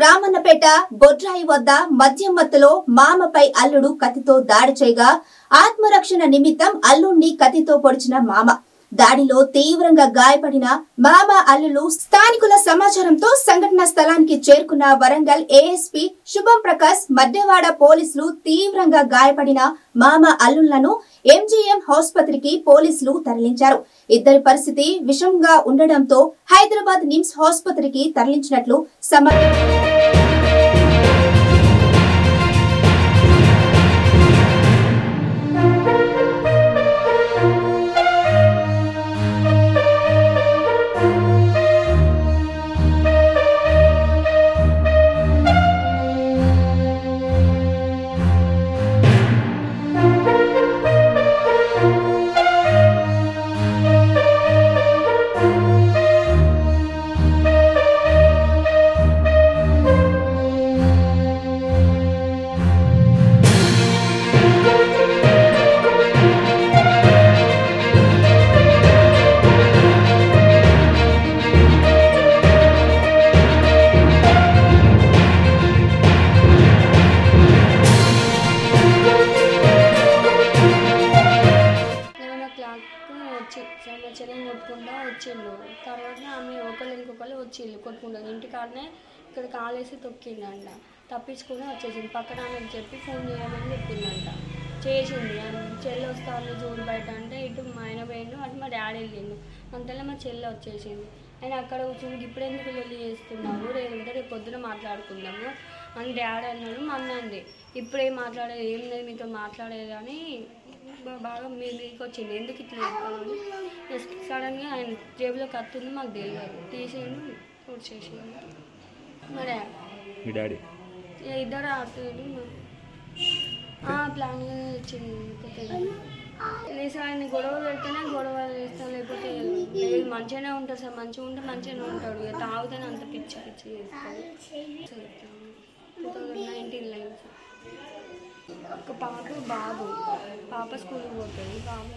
రామన్నపేట బొడ్రాయి వద్ద మద్యం మత్తులో మామపై అల్లుడు కత్తితో దాడి చేయగా ఆత్మరక్షణ నిమిత్తం అల్లుడిని కత్తితో పొడిచిన మామ. దాడిలో తీవ్రంగా గాయపడిన మామ అల్లులు. స్థానికుల సమాచారంతో సంఘటన స్థలానికి చేరుకున్న వరంగల్ ఏఎస్పీ శుభం ప్రకాష్, మద్దెవాడ పోలీసులు తీవ్రంగా గాయపడిన మామ అల్లులను ఎంజీఎం ఆసుపత్రికి పోలీసులు తరలించారు. ఇద్దరి పరిస్థితి విషమంగా ఉండడంతో హైదరాబాద్ నిమ్స్ ఆసుపత్రికి తరలించినట్లు సమాచారం. సంవత్సరం కొట్టుకుంటూ వచ్చిండు. తర్వాత ఆమె ఒకళ్ళు ఇంకొకళ్ళు వచ్చిండు కొట్టుకుంటూ ఇంటికాడనే ఇక్కడ కాలేసి తొక్కిందంట. తప్పించుకుని వచ్చేసింది. పక్కన ఆమెకు చెప్పి ఫోన్ చేయమని చెప్పిందంట. చేసింది. చెల్లి వస్తాను చూడు బయట అంటే ఇటు మా ఆయన పోయిండు, అటు మా డాడీ వెళ్ళిండు. అంతలో మా చెల్లి వచ్చేసింది. ఆయన అక్కడ కూర్చుని ఇప్పుడు ఎందుకు వెళ్ళి చేస్తున్నాము, రేపు పొద్దున మాట్లాడుకుందాము అని డాడీ అన్నాడు. మా అన్న అంది ఇప్పుడేం మాట్లాడేది, ఏం లేదు మీతో మాట్లాడేది అని బాగా మీదకి వచ్చింది. ఎందుకు ఇట్లా చెప్తామని సడన్గా ఆయన జేబులో కత్తుంది, మాకు తెలియదు. తీసేయండి వచ్చేసింది. మా డాడీ ఇద్దరు ఆడుతుంది ప్లాన్ వచ్చింది. లేదు ఆయన గొడవ పెడితేనే గొడవ చేస్తాను, లేకపోతే లేదు మంచిగానే ఉంటాడు సార్. మంచిగా ఉంటే మంచిగానే ఉంటాడు. ఇక తాగుతేనే అంత పిచ్చి పిచ్చి చేస్తాడు. 2019 ఒక పాప బాబు. పాప స్కూల్కి పోతుంది. బాబు